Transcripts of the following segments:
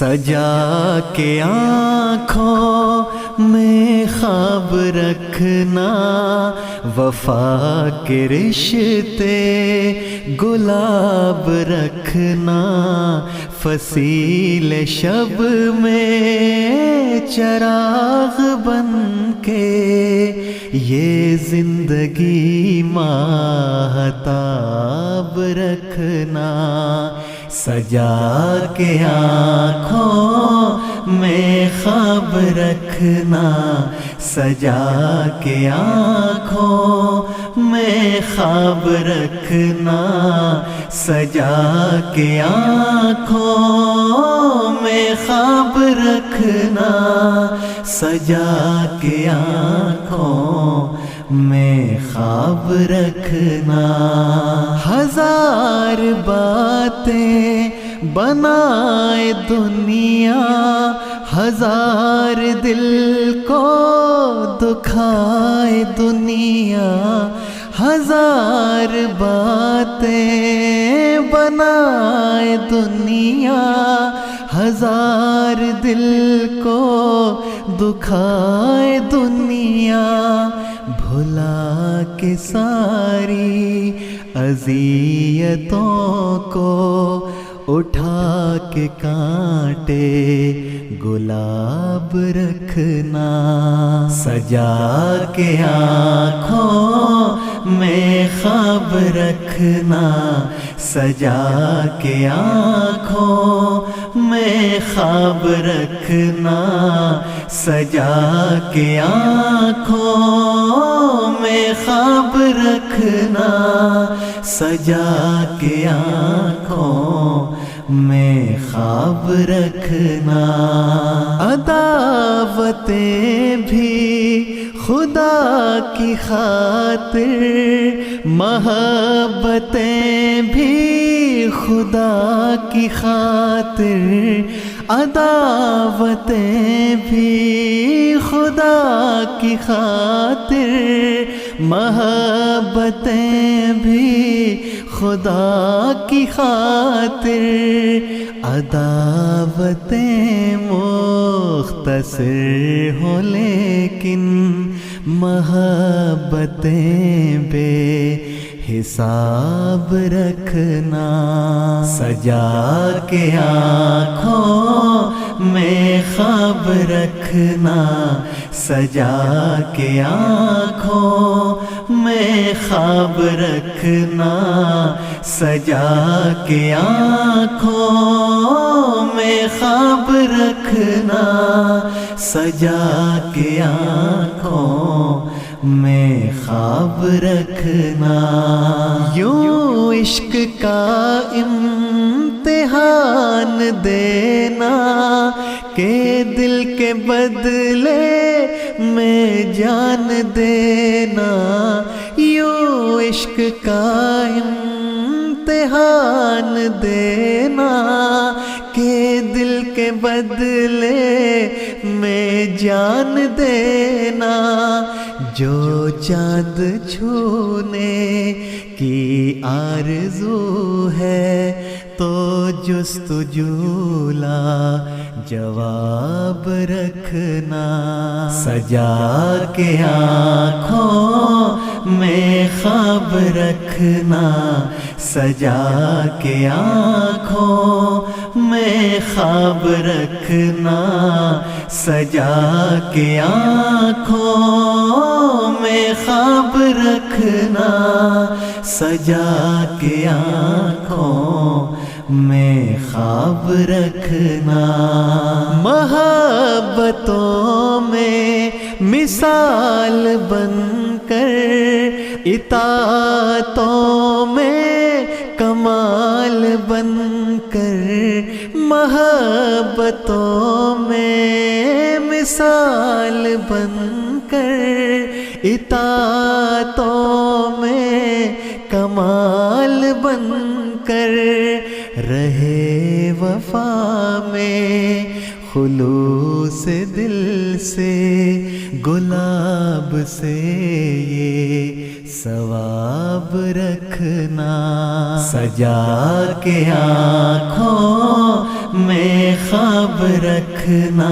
سجا کے آنکھوں میں خواب رکھنا، وفا کے رشتے گلاب رکھنا، فصیل شب میں چراغ بن کے یہ زندگی ماہتاب رکھنا، سجا کے آنکھوں میں خواب رکھنا، سجا کے آنکھوں میں خواب رکھنا، سجا کے آنکھوں میں خواب رکھنا، سجا کے آنکھوں میں خواب رکھنا۔ ہزار باتیں بنائے دنیا، ہزار دل کو دکھائے دنیا، ہزار باتیں بنائے دنیا، ہزار دل کو دکھائے دنیا، بھلا کے ساری اذیتوں کو اٹھا کے کانٹے گلاب رکھنا، سجا کے آنکھوں میں خواب رکھنا، سجا کے آنکھوں میں خواب رکھنا، سجا کے آنکھوں میں خواب رکھنا، سجا کے آنکھوں میں خواب رکھنا۔ عداوتیں بھی خدا کی خاطر، محبتیں بھی خدا کی خاطر، عداوتیں بھی خدا کی خاطر، محبتیں بھی خدا کی خاطر، عداوتیں مختصر ہوں لیکن محبتیں بے حساب رکھنا، سجا کے آنکھوں میں خواب رکھنا، سجا کے آنکھوں میں خواب رکھنا، سجا کے آنکھوں میں خواب رکھنا، سجا کے آنکھوں میں خواب رکھنا۔ یوں عشق کا امتحان دینا کہ دل کے بدلے میں جان دینا، یوں عشق کا امتحان دینا کہ دل کے بدلے میں جان دینا، جو چاند چھونے کی آرزو ہے تو جستجو لا جواب رکھنا، سجا کے آنکھوں میں خواب رکھنا، سجا کے آنکھوں میں خواب رکھنا، سجا کے آنکھوں میں خواب رکھنا، سجا کے آنکھوں میں خواب رکھنا۔ محبتوں میں مثال بن کر، اطاعتوں میں کمال بن کر، محبتوں میں مثال بن کر، اطاعتوں میں کمال بن کر، رہے وفا میں خلوص دل سے، گلاب سے یہ ثواب رکھنا، سجا کے آنکھوں میں خواب رکھنا،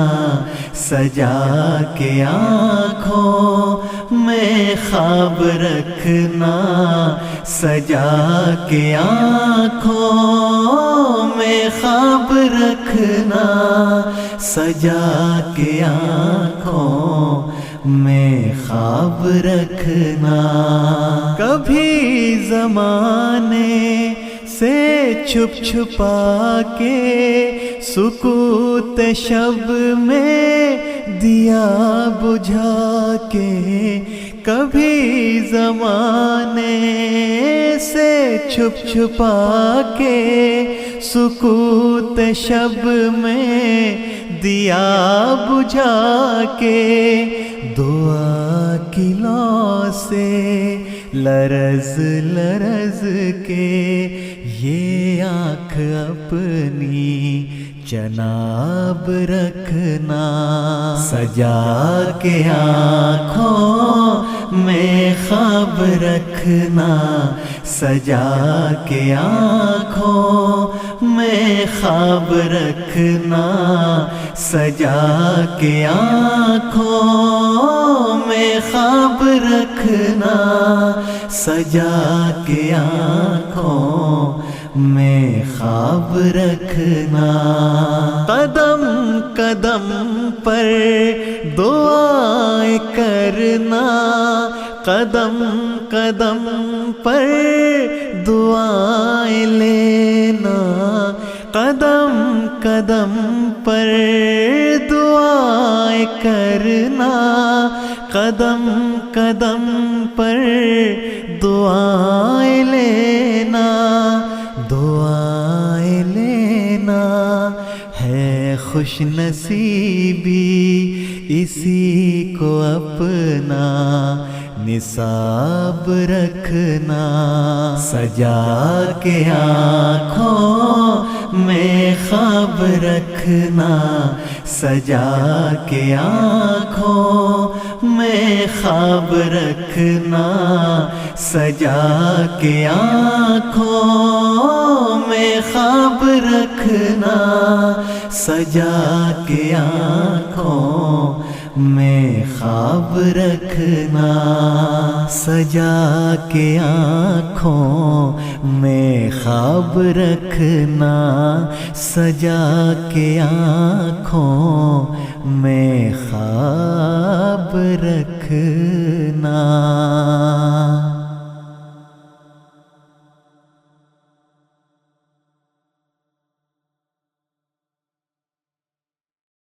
سجا کے آنکھوں میں خواب رکھنا، سجا کے آنکھوں میں خواب رکھنا، سجا کے آنکھوں میں خواب رکھنا۔ کبھی زمانے سے چھپ چھپا کے سکوت شب میں دیا بجھا کے، کبھی زمانے سے چھپ چھپا کے سکوت شب میں دیا بجھا کے، دعا کی لو سے لرز لرز کے یہ آنکھ اپنی جناب رکھنا، سجا کے آنکھوں میں خواب رکھنا، سجا کے آنکھوں میں خواب رکھنا، سجا کے آنکھوں میں خواب رکھنا، سجا کے آنکھوں میں خواب رکھنا۔ قدم قدم پر دعائیں کرنا، قدم قدم پر دعائیں لینا، قدم قدم پر دعائیں کرنا، قدم قدم پر دعائیں لینا، دعائیں لینا ہے خوش نصیبی اسی کو اپنا نصاب رکھنا، سجا کے آنکھوں میں خواب رکھنا، سجا کے آنکھوں میں خواب رکھنا، سجا کے آنکھوں میں خواب رکھنا، سجا کے آنکھوں میں خواب رکھنا، سجا کے آنکھوں میں خواب رکھنا، سجا کے آنکھوں میں خواب رکھنا۔